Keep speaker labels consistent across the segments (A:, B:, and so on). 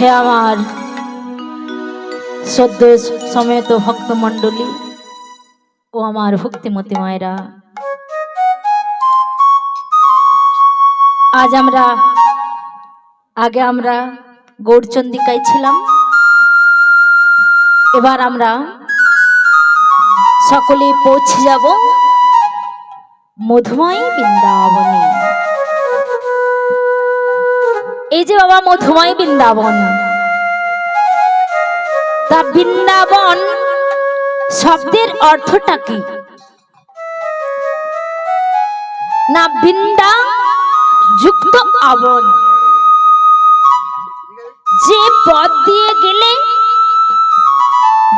A: হে আমার সদ্য সমেত ভক্তমণ্ডলী ও আমার ভক্তিমতী মায়েরা, আজ আমরা গৌরচন্দিকায় ছিলাম। এবার আমরা সকলে পৌঁছে যাব মধুময় বৃন্দাবনে। এই যে বাবা মধুময় বৃন্দাবন, তা বৃন্দাবন শব্দের অর্থটা কি? না বৃন্দা যুক্ত আবন, যে পথ দিয়ে গেলে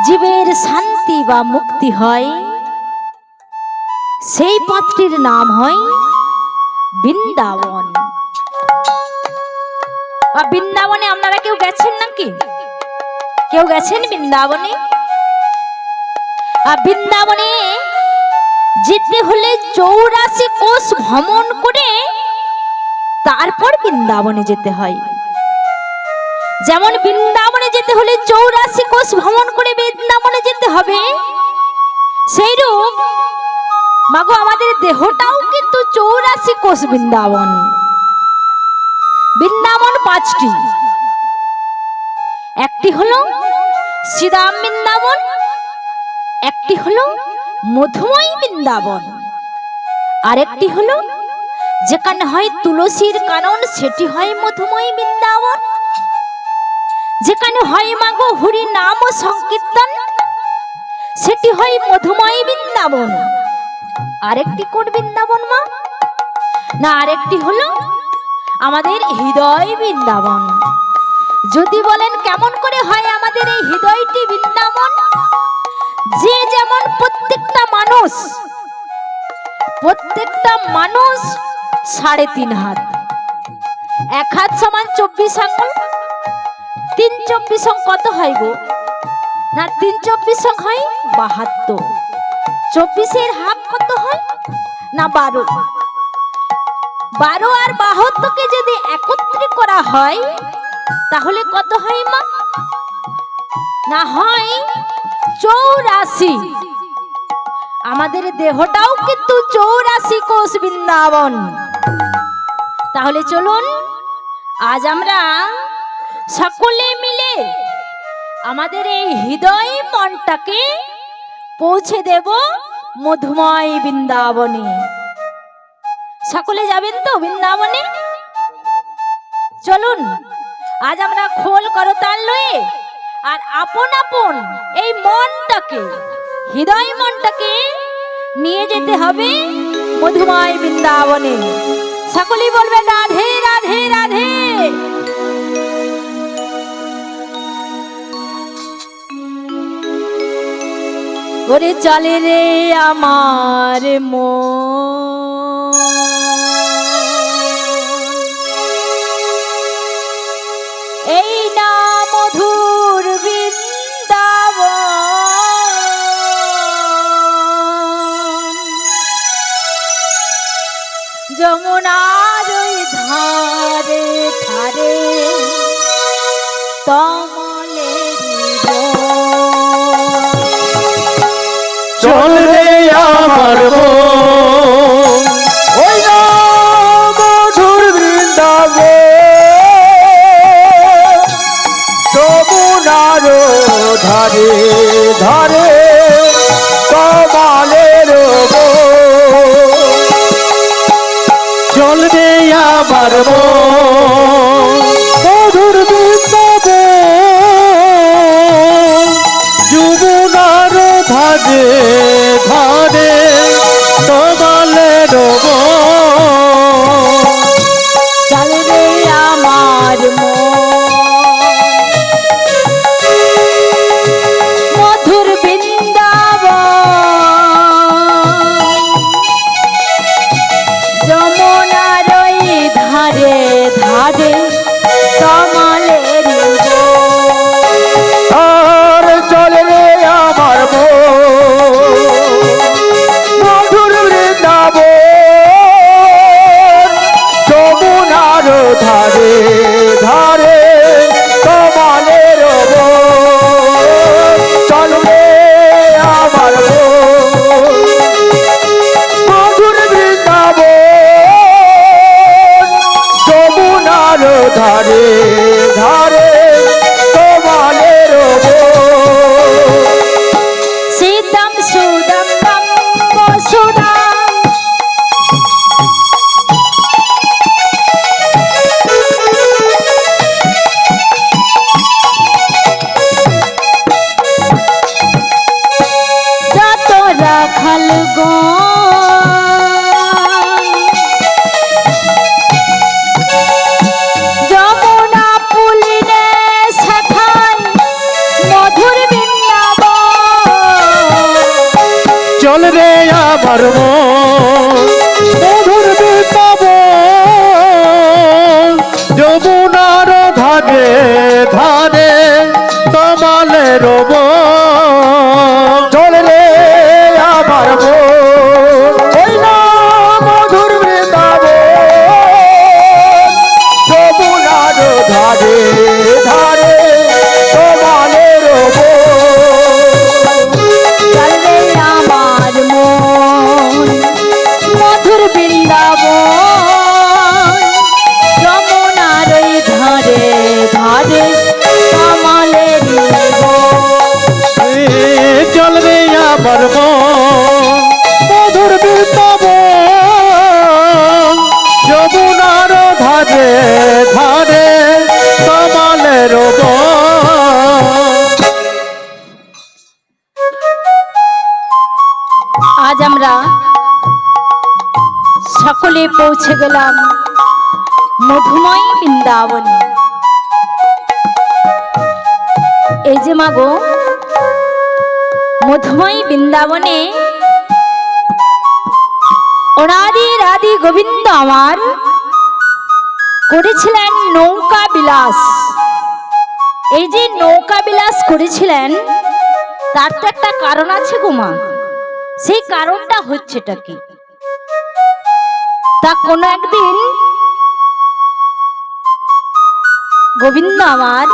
A: জীবের শান্তি বা মুক্তি হয়, সেই পথটির নাম হয় বৃন্দাবন। বৃন্দাবনে আপনারা কেউ গেছেন নাকি? কেউ গেছেন বৃন্দাবনে? বৃন্দাবনে যেতে হলে 84 কোষ ভ্রমণ করে তারপর বৃন্দাবনে যেতে হয়। যেমন বৃন্দাবনে যেতে হলে 84 কোষ ভ্রমণ করে বৃন্দাবনে যেতে হবে, সেইরূপ মাগো আমাদের দেহটাও কিন্তু 84 কোষ বৃন্দাবন। বৃন্দাবন 5টি, একটি হলো শ্রীরাম বৃন্দাবন, একটি হলো মধুময় বৃন্দাবন, আরেকটি হলো যেখানে হয় তুলসীর কানন, সেটি হয় মধুময় বৃন্দাবন। যেখানে হয় মাগো হরি নাম ও সংকীর্তন, সেটি হয় মধুময় বৃন্দাবন। আরেকটি কোন বৃন্দাবন মা? না, আরেকটি হলো আমাদের হৃদয় বৃন্দাবন। যদি বলেন কেমন করে হয় আমাদের এই হৃদয়টি বৃন্দাবন, যে যেমন প্রত্যেকটা মানুষ 3.5 হাত, 1 হাত সমান 24 আঙ্গুল, 3 24 কত হয় গো? না 3 24 হয় 72। 24-এর হাফ কত হয়? না 12। 12 আর 72কে যদি একত্রিত করা হয় তাহলে কত হয় মা? না হয় 84। আমাদের দেহটাও কিন্তু 84 কোষ বৃন্দাবন। তাহলে চলুন আজ আমরা সকলে মিলে আমাদের এই হৃদয় মনটাকে পৌঁছে দেব মধুময় বৃন্দাবনে। সকলে যাবেন তো বৃন্দাবনে? চলুন আজ আমরা খোল করতাল লয়ে আর আপন আপন এই মনটাকে, হৃদয় মনটাকে নিয়ে যেতে হবে মধুময় বৃন্দাবনে। সকলেই বলবে রাধে রাধে রাধে। ওরে চলে রে আমার মন, এই না মধুর বৃন্দাবন, যমুনার ওই ধারে ধারে
B: চল রে আমার মন, ওই না মধুর বৃন্দাবন, যমুনার ধারে ধারে কমলের চল রে আমার মন, মধুর বৃন্দাবন, যমুনার ধারে ধারে কমলের
A: চল রে আমার মধুর বৃন্দাবন, যমুনার ওই ধারে ধারে কমলের
B: আর চল রে আমার মধুর বৃন্দাবন, যমুনার ধারে ধারে কমলের আমার মধুর বৃন্দাবন যমুনার ধারে ধারে তমালের চলে রে আমার ওই না মধুর বৃন্দাবন যমুনার ধারে ধারে তমালের
A: চলে আমার মন মধুর বৃন্দাবন যমুনার ওই ধারে ধারে কমলের
B: চল রে আমার মধুর বৃন্দাবন যমুনার ধারে ধারে তমালের
A: আজ আমরা সকলে পৌঁছে গেলাম মধুময় বৃন্দাবনে। এই যে মাগো মধুময় বৃন্দাবনে অনাদি রাধি গোবিন্দ আমার করেছিলেন নৌকা বিলাস। এই যে নৌকা বিলাস করেছিলেন তার তো একটা কারণ আছে গো মা। সেই কারণটা হচ্ছেটা কি? তা কোনো একদিন গোবিন্দ আমার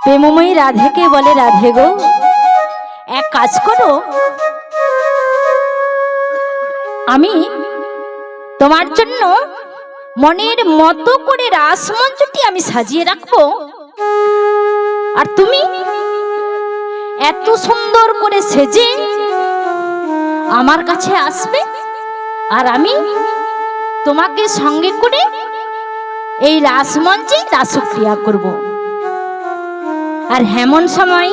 A: প্রেমময়ী রাধেকে বলে, রাধে গো এক কাজ করো, আমি তোমার জন্য মনের মতো করে রাসমঞ্চটি আমি সাজিয়ে রাখবো, আর তুমি এত সুন্দর করে সেজে আমার কাছে আসবে, আর আমি তোমাকে সঙ্গে করে এই রাসমঞ্চে রাসক্রিয়া করব। আর হেমন সময়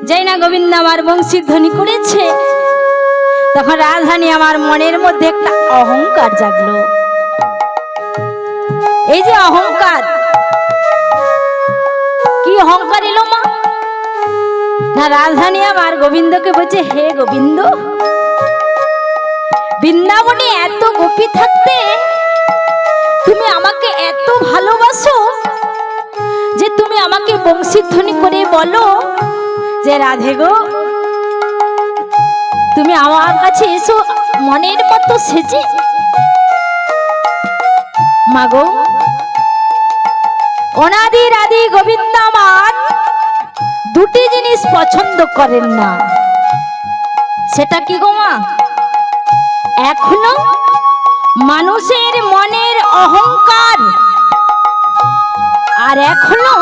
A: যাই না গোবিন্দ আমার বংশীর ধ্বনি করেছে, তখন রাধানী আমার মনের মধ্যে একটা অহংকার জাগলো। এই যে অহংকার, কি অহংকার এলো মা? না রাধানী আমার গোবিন্দকে বলছে, হে গোবিন্দ, বৃন্দাবনে এত গোপী থাকতে তুমি আমাকে এত ভালোবাসো যে তুমি আমাকে বংশীধ্বনি করে বলো যে রাধে গো তুমি আমার কাছে এসো মনের মতো সেজে। মাগো অনাদি রাধি গোবিন্দ আমার দুটি জিনিস পছন্দ করেন না। সেটা কি গো মা? এক হলো মানুষের মনের অহংকার, আর এক হলো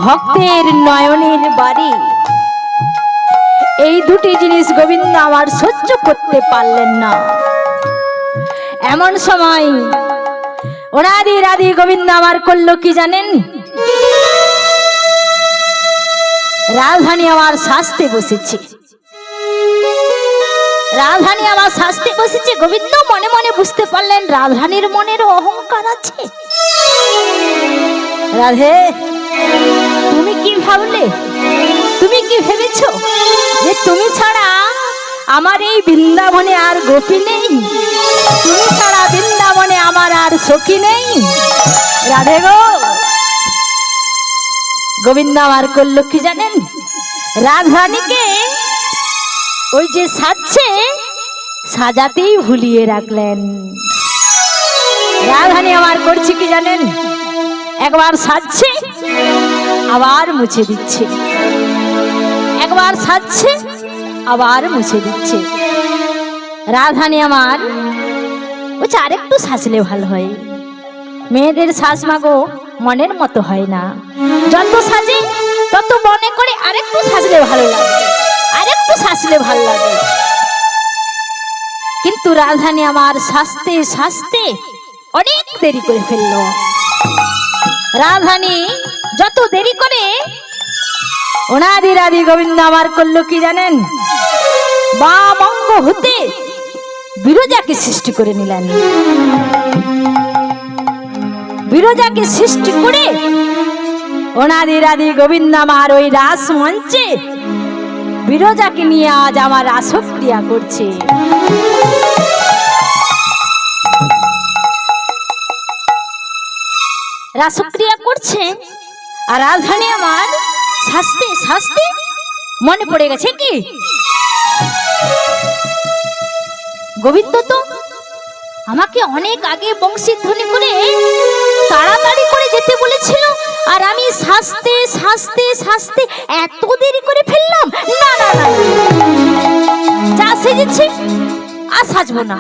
A: ভক্তের নয়নের বাড়ি। এই দুটি জিনিস গোবিন্দ আমার সহ্য করতে পারলেন না। এমন সময় অনাদি রাধি গোবিন্দ আমার করলো কি জানেন? রাধানী আমার শাস্তে বসেছে, রাধানী আমার শাস্তে বসেছে। গোবিন্দ মনে মনে বুঝতে পারলেন রাধানীর মনের অহংকার আছে। রাধে তুমি কি ভাবলে? তুমি কি ভেবেছ যে তুমি ছাড়া আমার এই বৃন্দাবনে আর গোপী নেই? তুমি ছাড়া বৃন্দাবনে আমার আর সখী নেই? রাধে গো গোবিন্দ আমার করলো কি জানেন? রাধারানীকে ওই যে সাজছে সাজাতেই ভুলিয়ে রাখলেন। রাধারানী আমার করছে কি জানেন? একবার সাজছে আবার মুছে দিচ্ছে, একবার সাজছে আবার মুছে দিচ্ছে। রাধারানী আমার বলছে আরেকটু সাজলে ভালো হয়। মেয়েদের সাজ মাগো মনের মতো হয় না, যত সাজে তত মনে করে আরেকটু সাজলে ভালো লাগে, আরেকটু সাজলে ভালো লাগে। কিন্তু রাধারানী আমার সাজতে সাজতে অনেক দেরি করে ফেললো। রাধারানী যত দেরি করে অনাদি রাধি গোবিন্দ আমার করলো কি জানেন? বাম অঙ্গ হতে বিরজাকে সৃষ্টি করে নিলেন। বিরজাকে সৃষ্টি করে অনাদি রাধি গোবিন্দ আমার ওই রাস মঞ্চে বিরজাকে নিয়ে আজ আমার রাসক্রিয়া করছে। রাসক্রিয়া করছে আর রাজধানী আমার শাস্তি শাস্তি মনে পড়ে গেছে কি গোবিন্দ তো আমাকে অনেক আগে বংশীধ্বনি করে তাড়াতাড়ি করে যেতে বলেছিল, আর আমি শাস্তে শাস্তে শাস্তে এত দেরি করে ফেললাম। না না না, যা সেজেছি আর সাজবো না,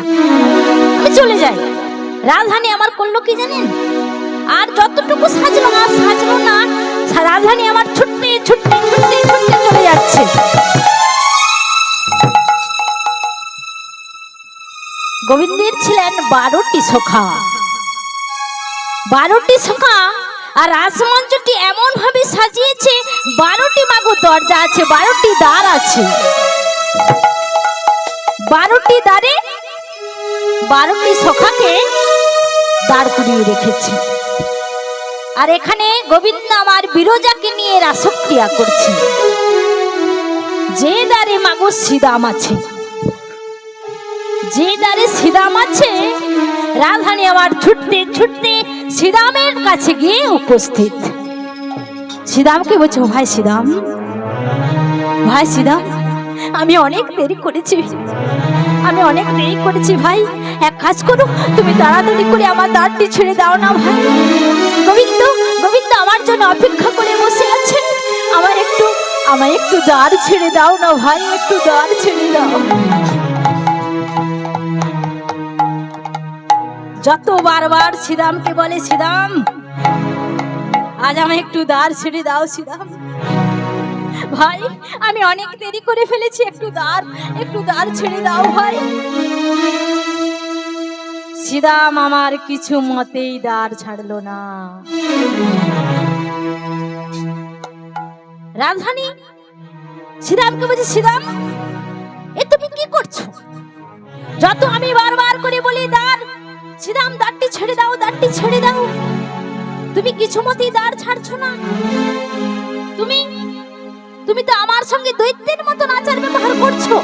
A: আমি চলে যাই। রাজধানী আমার করলো কি জানেন, আর যতটুকু সাজলো আর সাজলো না, রাজধানী আমার ছুটতে ছুটতে ছুটতে ছুটতে চলে যাচ্ছে। গোবিন্দের ছিলেন 12টি সখা, 12টি সখা, আর রাসমঞ্চটি এমন ভাবে সাজিয়েছে 12টি মাগো দরজা আছে, 12টি দ্বার আছে। 12টি দ্বারে 12টি সখাকে দাঁড় করিয়ে রেখেছে। আর এখানে গোবিন্দ আমার বিরজাকে নিয়ে রাসক্রিয়া করছে। যে দ্বারে মাগো শ্রীদাম আছে, যে দ্বারে শ্রীদাম আছে, রাধানী আমার ছুটতে ছুটতে শ্রীদামের কাছে গিয়ে উপস্থিত। শ্রীদামকে বলছো, ভাই শ্রীদাম, ভাই শ্রীদাম, আমি অনেক দেরি করেছি, আমি অনেক দেরি করেছি ভাই, এক কাজ করো, তুমি তাড়াতাড়ি করে আমার দ্বারটি ছেড়ে দাও না ভাই। গোবিন্দ গোবিন্দ আমার জন্য অপেক্ষা করে বসে আছেন, আমায় একটু দ্বার ছেড়ে দাও না ভাই, একটু দ্বার ছেড়ে দাও। যত বারবার শ্রীরামকে বলে, শ্রীরাম আজ আমায় একটু দ্বার ছেড়ে দাও, শ্রীরাম ভাই আমি অনেক দেরি করে ফেলেছি, একটু দ্বার ছেড়ে দাও ভাই। শ্রীরাম আমার কিছু মতেই দ্বার ছাড়লো না। রাজধানী শ্রীরামকে বলছে, শ্রীরাম এ তুমি কি করছো? যত আমি বারবার করে বলি দ্বার, শ্রীরাম দ্বারটি ছেড়ে দাও, দ্বারটি ছেড়ে দাও, তুমি কিছু মতেই দ্বার ছাড়ছো না। তুমি তো আমার সঙ্গে দৈত্যের মতন আচার ব্যবহার করছো।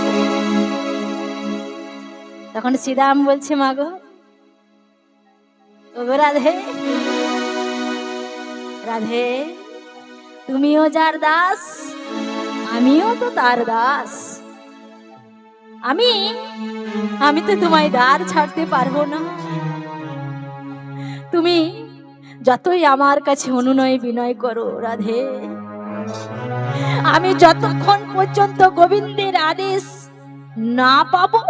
A: তখন শ্রীরাম বলছে, মাগো ওগো রাধে, রাধে তুমিও যার দাস, আমিও তো তার দাস। আমি তো তোমায় দ্বার ছাড়তে পারবো না। তুমি যতই আমার কাছে অনুনয় বিনয় করো রাধে, আমি যতক্ষণ পর্যন্ত গোবিন্দের আদেশ না পাবো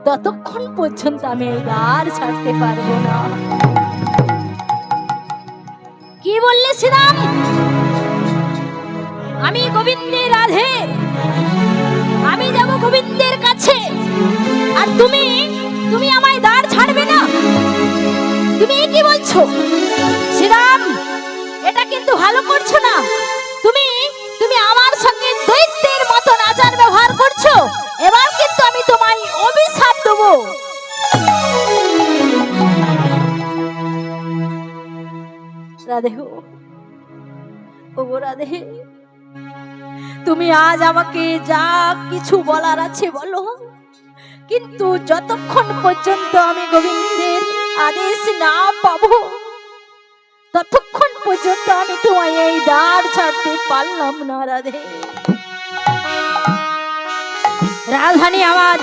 A: ততক্ষণ পর্যন্ত আমি এই দ্বার ছাড়তে পারবো না। কি বললে শ্রীরাম? আমি গোবিন্দের রাধে, আমি যাব গোবিন্দের কাছে, আর তুমি আমায় দ্বার ছাড়বে না? তুমি কি বলছো শ্রীরাম? এটা কিন্তু ভালো করছো না। তুমি আমার সঙ্গে দৈত্যের মতন আচার ব্যবহার করছো। এবার কিন্তু আমি তোমায় অভিশাপ দেবো। রাধে ও রাধে, তুমি আজ আমাকে যা কিছু বলার আছে বলো, কিন্তু যতক্ষণ পর্যন্ত আমি গোবিন্দের আদেশ না পাবো ততক্ষণ পর্যন্ত আমি তোমায় এই দ্বার ছাড়তে পারলাম না রাধে। রাজধানী আমার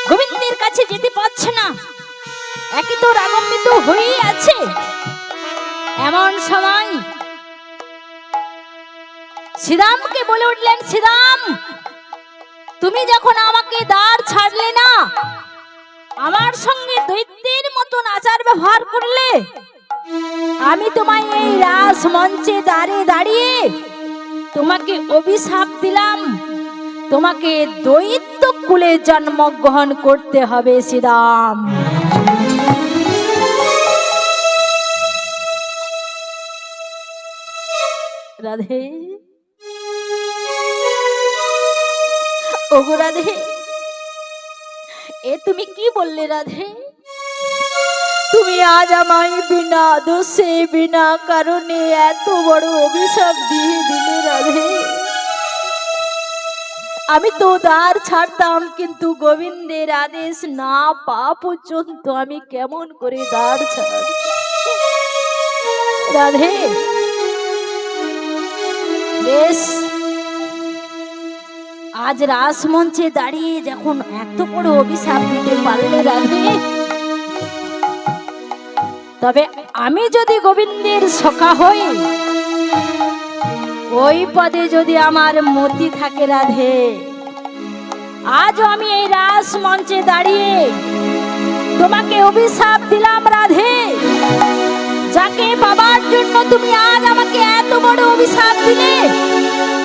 A: গোবিন্দের কাছে যেতে পারছে না, একই তো রাগান্বিত হয়েই আছে। এমন সময় শ্রীরামকে বলে উঠলেন, শ্রীরাম তুমি যখন আমাকে দ্বার ছাড়লে না, আমার সঙ্গে দৈত্যের মতন আচার ব্যবহার করলে, আমি তোমায় এই রাস মঞ্চে দাঁড়িয়ে তোমাকে অভিশাপ দিলাম, তোমাকে দৈত্য কুলে জন্মগ্রহণ করতে হবে শ্রীরাম। রাধে ওগো রাধে, এ তুমি কি বললে রাধে? তুমি আজ আমায় বিনা দোষে বিনা কারণে এত বড় অভিশাপ দিয়ে দিলে রাধে। আমি তো দ্বার ছাড়তাম, কিন্তু গোবিন্দের আদেশ না পাওয়া পর্যন্ত আমি কেমন করে দ্বার ছাড়। রাধে, বেশ, আজ রাসমঞ্চে দাঁড়িয়ে যখন এত বড় অভিশাপ দিতে পারলে রাধে, তবে আমি যদি গোবিন্দের সখা হই, ওই পদে যদি আমার মতি থাকে রাধে, আজ আমি এই রাসমঞ্চে দাঁড়িয়ে তোমাকে অভিশাপ দিলাম রাধে। যাকে পাবার জন্য তুমি আজ আমাকে এত বড় অভিশাপ দিলে,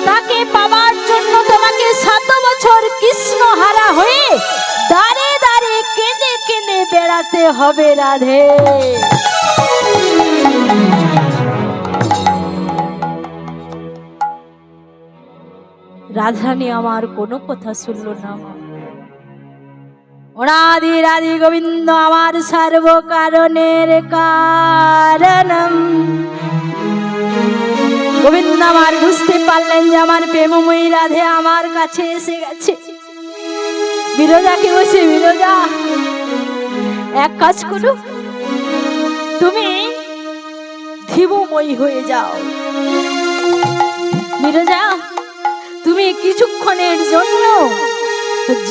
A: তাকে পাবার জন্য তোমাকে 7 বছর কৃষ্ণ হারা হয়ে দাঁড়ে দাঁড়ে কেঁদে কেঁদে বেড়াতে হবে রাধে। রাধারানী আমার কোনো কথা শুনল না। অনাদি রাধি গোবিন্দ আমার সর্ব কারণের কারণম। গোবিন্দ আমার বুঝতে পারলেন যে আমার প্রেমময়ী রাধে আমার কাছে এসে গেছে। বিরজাকে বসে, বিরজা এক কাজ করো, তুমি ধীবময়ী হয়ে যাও। বিরজা, তুমি কিছুক্ষণের জন্য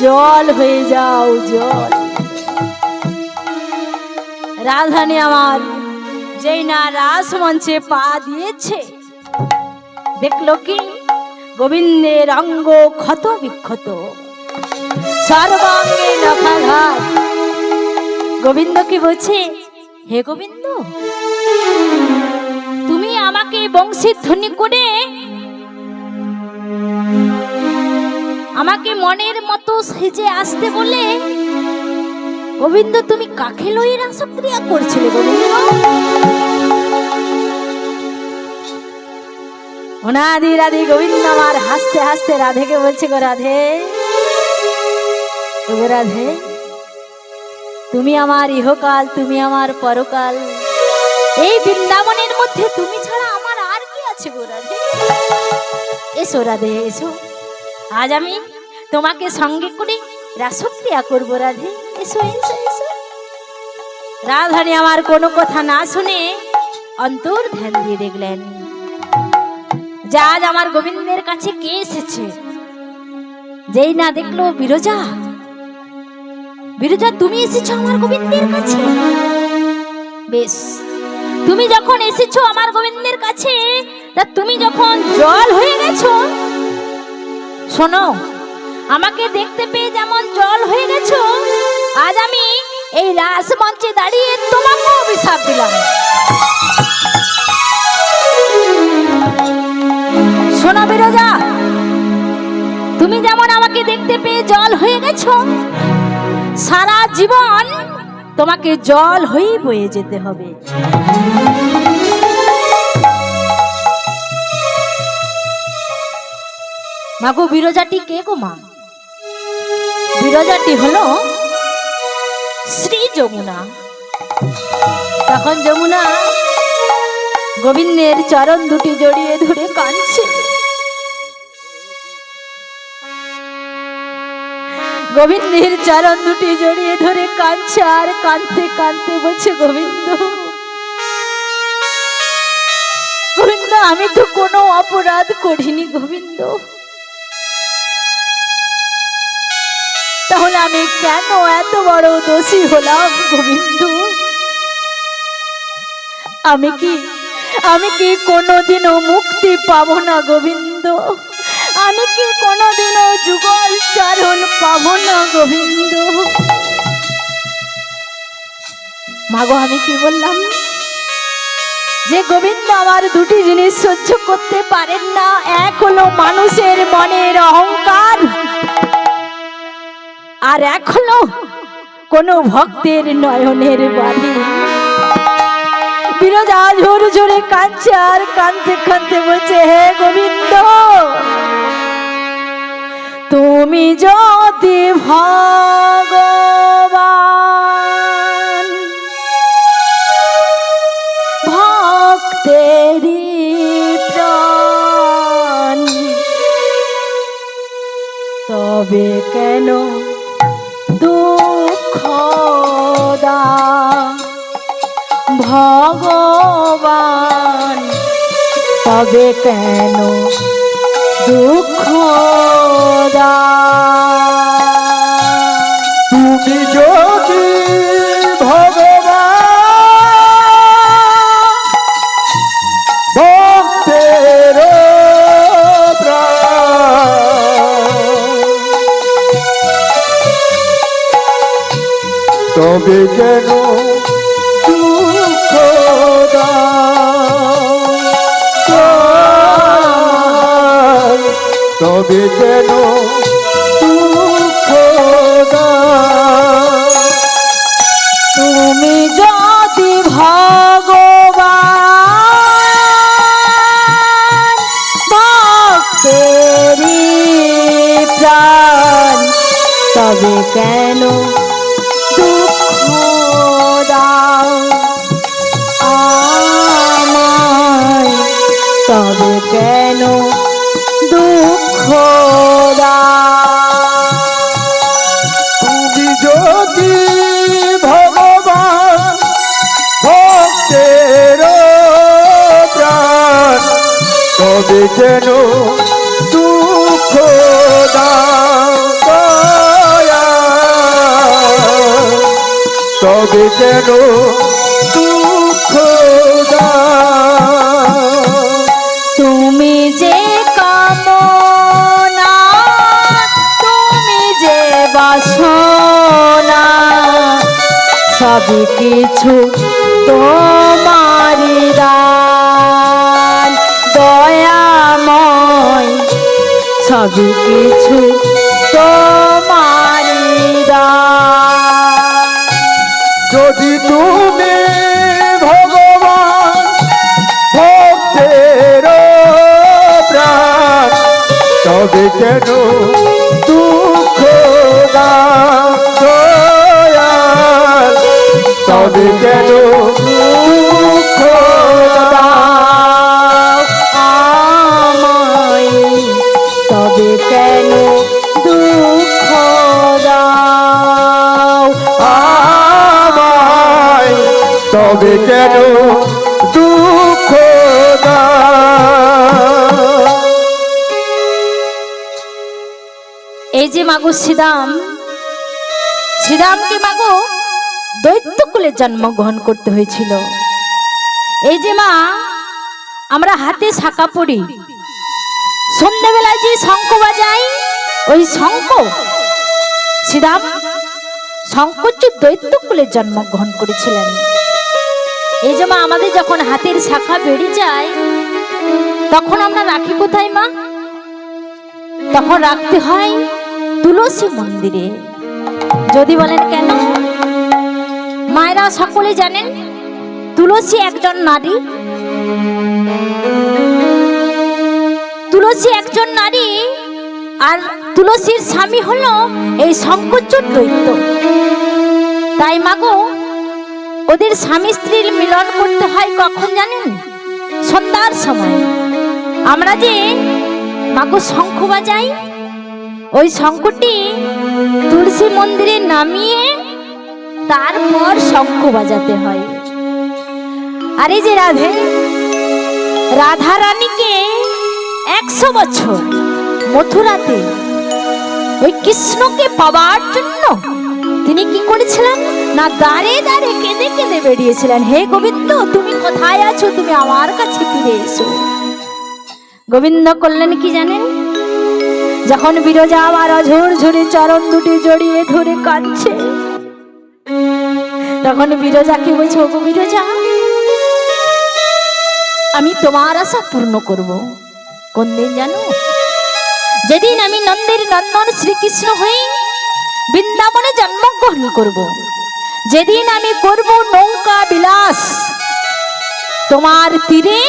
A: জল হয়ে যাও, জল। রাধারানী আমার যেই না রাসমঞ্চে পা দিয়েছে, দেখলো কি গোবিন্দের অঙ্গ ক্ষত বিক্ষত, সর্বাঙ্গে নখাঘাত। গোবিন্দ কি বলছে, হে গোবিন্দ, তুমি আমাকে বংশীধ্বনি করে আমাকে মনের মতো সেজে আসতে বলে, গোবিন্দ তুমি কাকে লইয়ে রাসক্রিয়া করছিলে গোবিন্দ? অনাদি রাধি গোবিন্দ আমার হাসতে হাসতে রাধেকে বলছে, গো রাধে, গো রাধে, তুমি আমার ইহকাল, তুমি আমার পরকাল। এই বৃন্দাবনের মধ্যে তুমি ছাড়া আমার আর কি আছে গো রাধে? এসো রাধে, এসো, আজ আমি তোমাকে সঙ্গে করে রাসক্রিয়া করব রাধে, এসো এসো এসো। রাধারানী আমার কোনো কথা না শুনে অন্তর ধ্যান দিয়ে দেখলেন যে আজ আমার গোবিন্দের কাছে কে এসেছে। যেই না দেখলো বিরজা, বিরজা তুমি এসেছো আমার গোবিন্দের কাছে। বেশ, তুমি যখন এসেছো আমার গোবিন্দের কাছে, তা তুমি যখন জল হয়ে গেছো, শোনো, আমাকে দেখতে পেয়ে যেমন জল হয়ে গেছো, আজ আমি এই রাসমঞ্চে দাঁড়িয়ে তোমাকে অভিশাপ দিলাম। শোনো বিরজা, তুমি যেমন আমাকে দেখতে পেয়ে জল হয়ে গেছো, সারা জীবন তোমাকে জল হয়েই বয়ে যেতে হবে। মাগো, বিরজাটি কে গো মা? বিরজাটি হলো শ্রী যমুনা। তখন যমুনা গোবিন্দের চরণ দুটি জড়িয়ে ধরে কাঁদছে। গোবিন্দের চরণ দুটি জড়িয়ে ধরে কাঁদছে, আর কাঁদতে কাঁদতে বলছে, গোবিন্দ, গোবিন্দ, আমি তো কোনো অপরাধ করিনি গোবিন্দ, তাহলে আমি কেন এত বড় দোষী হলাম গোবিন্দ? আমি কি কোনোদিনও মুক্তি পাবো না গোবিন্দ? আমি কি কোনোদিনও যুগল চারণ পাবো না গোবিন্দ? মাগো, আমি কি বললাম? যে গোবিন্দ আমার দুটি জিনিস সহ্য করতে পারেন না। এক হলো মানুষের মনের অহংকার, আর এক হলো কোন ভক্তের নয়নের বাণী। বিরজা জোরে জোরে কাঁদছে, আর কাঁদতে কাঁদতে বলছে, হে গোবিন্দ, তুমি যদি ভগবান ভক্তেরই প্রাণ, তবে কেন দুঃখ দা ভগবান, তবে কেন দুঃখ দা।
B: তুমি যদি ভগবান ভক্তের তবে কেন দুঃখ দাও, তবে কেন দুঃখ দাও।
A: তুমি যদি ভগবান ভক্তেরি প্রাণ, তবে কেন দুঃখ দাও আমায়, তবে কেন দুঃখ দাও।
B: তুমি যদি ভগবান ভক্তের প্রাণ, তবে কেন দুঃখ দাও দয়াল, তবে কেন দুঃখ দাও।
A: তুমি যে কামনা, তুমি যে বাসনা, সবই কিছু তোমারি দান দয়াময়, সবই কিছু তোমারি দান।
B: যদি তুমি ভগবান ভক্তের প্রাণ, তবে কেন দুঃখ দাও দয়াল, তবে কেন দুঃখ দাও
A: আমায়, তবে কেন দুঃখ দাও
B: আমায়, তবে কেন দুঃখ দাও।
A: এই যে মাগো শ্রীরাম, শ্রীরামকে মাগো দৈত্যকুলে জন্মগ্রহণ করতে হয়েছিল। এই যে মা আমরা হাতে শাঁখা পড়ি, সন্ধ্যাবেলায় যে শঙ্খ বাজাই, ওই শঙ্খ শ্রীরাম শঙ্করচূড় দৈত্যকুলে জন্মগ্রহণ করেছিলেন। এই যে মা আমাদের যখন হাতের শাখা বেড়ে যায়, তখন আমরা রাখি কোথায় মা? তখন রাখতে হয় তুলসী মন্দিরে। যদি বলেন কেন? মায়েরা সকলে জানেন তুলসী একজন নারী, তুলসী একজন নারী, আর তুলসীর স্বামী হলো এই শঙ্করচূড় দৈত্য। তাই মাগো ওদের স্বামী স্ত্রীর মিলন করতে হয় কখন জানেন? সন্ধ্যার সময়। আমরা যে মাগো শঙ্খ বাজাই, ওই শঙ্খটি তুলসী মন্দিরে নামিয়ে তারপর শঙ্খ বাজাতে হয়। আর এই যে রাধা রানীকে 100 বছর মথুরাতে ওই কৃষ্ণকে পাওয়ার জন্য তিনি কি করেছিলেন না, দাঁড়ে দাঁড়ে কেঁদে কেঁদে বেরিয়েছিলেন, হে গোবিন্দ তুমি কোথায় আছো, তুমি আমার কাছে ফিরে এসো। গোবিন্দ করলেন কি জানেন? যখন বিরজা আমার অঝোর ঝরে চরণ দুটি জড়িয়ে ধরে কাঁদছে, তখন বিরজাকে বলছে, ওগো বিরজা, আমি তোমার আশা পূর্ণ করব। কোন দিন জানো? যেদিন আমি নন্দের নন্দন শ্রীকৃষ্ণ হয়ে বৃন্দাবনে জন্মগ্রহণ করব, যেদিন আমি করব নৌকা বিলাস তোমার তীরে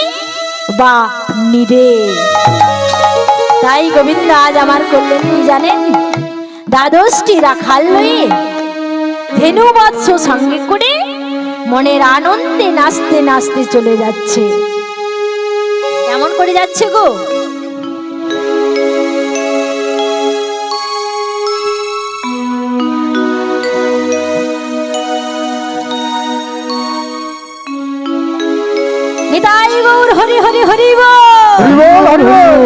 A: বা নীরে। তাই গোবিন্দ আজ আমার করলেন কি জানেন? দ্বাদশটি রাখাল লয়ে ধেনু বৎস সঙ্গে করে মনের আনন্দে নাচতে নাচতে চলে যাচ্ছে। কেমন করে যাচ্ছে গো? নিতাই গৌর হরি হরি হরি বল।
B: হরি বল হরি বল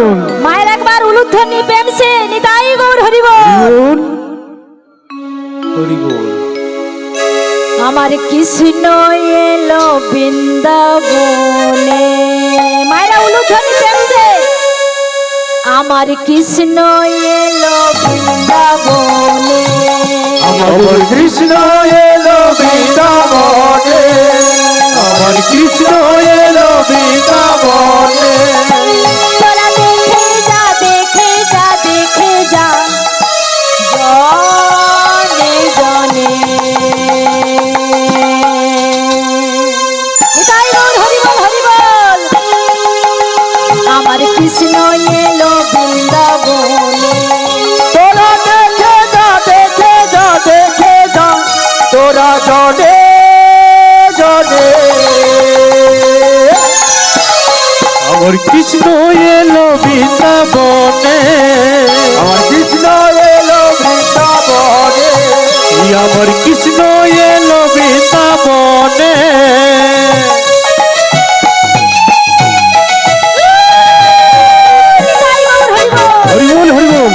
A: মায়ের একবার উলুধ্বনি প্রেম সে নিতাই গৌর হরি বল।
B: হরি বল
A: আমার কৃষ্ণ এলো বৃন্দাবনে, মায়েরা উলুধ্বনি প্রেম সে। আমার কৃষ্ণ এলো বৃন্দাবনে,
B: আমার কৃষ্ণ এলো বৃন্দাবনে, আমার কৃষ্ণ এলো বৃন্দাবনে।
A: তোরা দেখে যা দেখে যা দেখে যা জনে জনে। নিতাই গৌর হরি বল হরি বল। আমার কৃষ্ণ এলো বৃন্দাবনে,
B: তোরা দেখে যা দেখে যা দেখে যা তোরা জনে জনে। আমার কৃষ্ণ এলো বৃন্দাবনে, আমার কৃষ্ণ এলো বৃন্দাবনে, আমার কৃষ্ণ এলো বৃন্দাবনে।
A: নিতাই গৌর হরি বল।
B: হরি বল হরি বল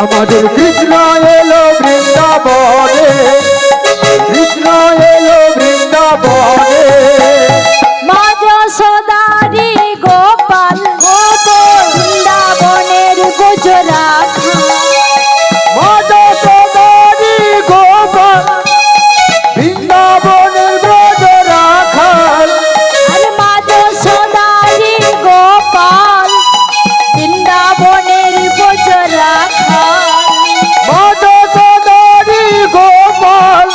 B: আমাদের কৃষ্ণ এলো বৃন্দাবনে, কৃষ্ণ এলো বৃন্দাবনে।
A: মা যশোদারি গোপাল গোপাল বৃন্দাবনের গোজরাখা।
B: মদতদারি গোপাল বৃন্দাবনের ব্রজ রাখাল।
A: আরে মা যশোদারি গোপাল বৃন্দাবনের গোজরাখা।
B: মদতদারি গোপাল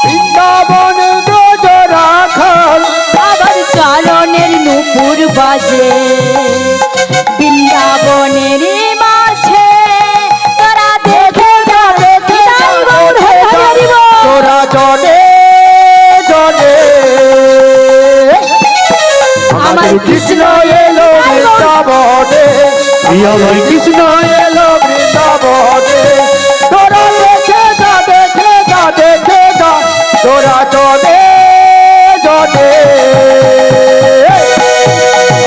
B: বৃন্দাবনের ব্রজ রাখাল।
A: আবার চরণের নুপুর বাজে বৃন্দাবনের মাঝে। তোরা দেখে যা দেখে যা গৌর হরি হরি বল।
B: তোরা জনে জনে। আমার কৃষ্ণ এলো বৃন্দাবনে, আমার কৃষ্ণ এলো বৃন্দাবনে। তোরা দেখে যা দেখে যা দেখে যা তোরা জনে জনে।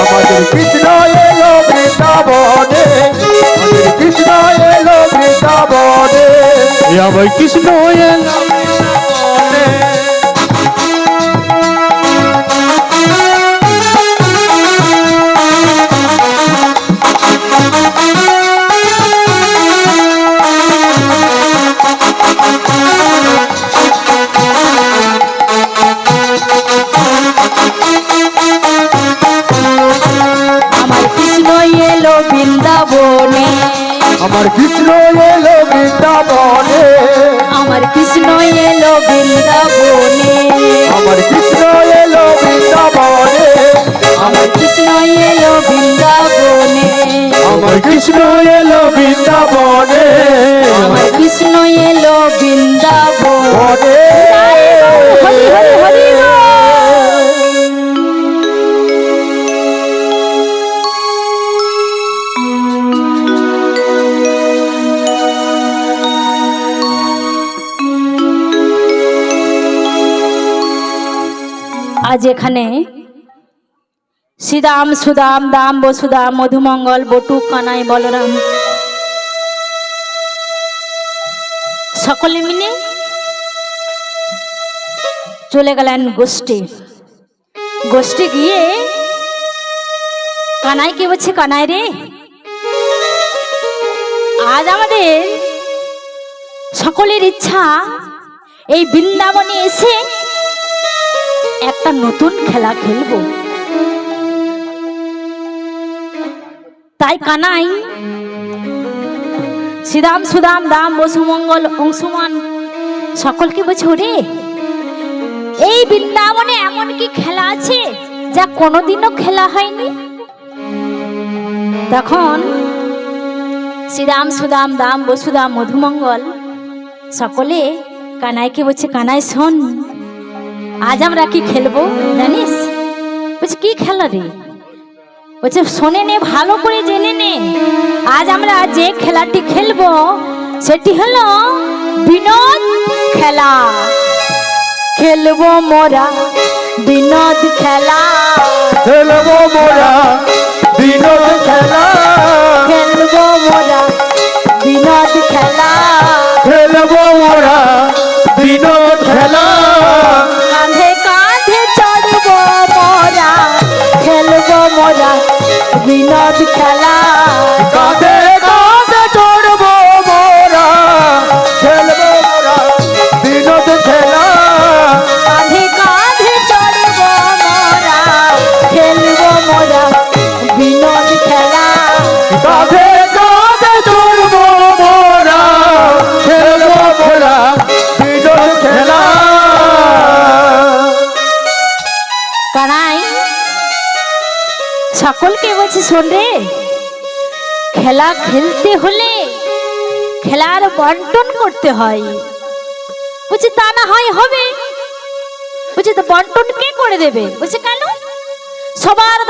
B: আমাদের কৃষ্ণ এলো বৃন্দাবনে, আমাদের কৃষ্ণ এলো বৃন্দাবনে, আমার কৃষ্ণ এলো বৃন্দাবনে।
A: আমার কৃষ্ণ এলো বৃন্দাবনে,
B: আমার কৃষ্ণ এলো বৃন্দাবনে,
A: আমার কৃষ্ণ এলো বৃন্দাবনে,
B: আমার কৃষ্ণ এলো বৃন্দাবনে,
A: আমার কৃষ্ণ এলো বৃন্দাবনে,
B: আমার কৃষ্ণ এলো বৃন্দাবনে,
A: আমার কৃষ্ণ এলো বৃন্দাবনে।
B: বনে।
A: হরি হরি হরি বল। আজ এখানে শ্রীদাম সুদাম দাম বসুদাম মধুমঙ্গল বটু কানাই বলরাম সকলে মিলে চলে গেলেন গোষ্ঠী। গোষ্ঠী গিয়ে কানাইকে বলছে, কানাই রে, আজ আমাদের সকলের ইচ্ছা এই বৃন্দাবনে এসে একটা নতুন খেলা খেলবো। তাই কানাই শ্রীদাম সুদাম দাম বসুমঙ্গল অংশুমান সকলকে বলছে, ওরে এই বৃন্দাবনে এমন কি খেলা আছে যা কোনোদিনও খেলা হয়নি? তখন শ্রীদাম সুদাম দাম বসুদাম মধুমঙ্গল সকলে কানাইকে বলছে, কানাই শোন, আজ আমরা কি খেলবো জানিস? বলছে, কি খেলা রে? বলছে শোনে নে, ভালো করে জেনে নে, আজ আমরা যে খেলাটি খেলবো সেটি হলো বিনোদ খেলা। খেলবো মোরা বিনোদ খেলা,
B: খেলবো মোরা বিনোদ খেলা,
A: খেলবো মোরা বিনোদ খেলা।
B: খেলবো মোরা বিনোদ খেলা,
A: কাঁধে কাঁধে চড়বো মোরা, খেলবো মোরা বিনোদ খেলা।
B: কাঁধে কাঁধে চড়বো মোরা, খেলবো মোরা বিনোদ খেলা,
A: কাঁধে কাঁধে চড়বো মোরা, খেলবো মোরা বিনোদ খেলা।
B: কাঁধে কাঁধে চড়বো মোরা, খেলবো মোরা বিনোদ খেলা।
A: কানাই সকলকে বলছি, শোন রে, খেলা খেলতে হলে খেলার বন্টন করতে হয়। বলছে তা না হয় হবে। বলছে তো বন্টন কে করে দেবে? বলছে কেন? সবার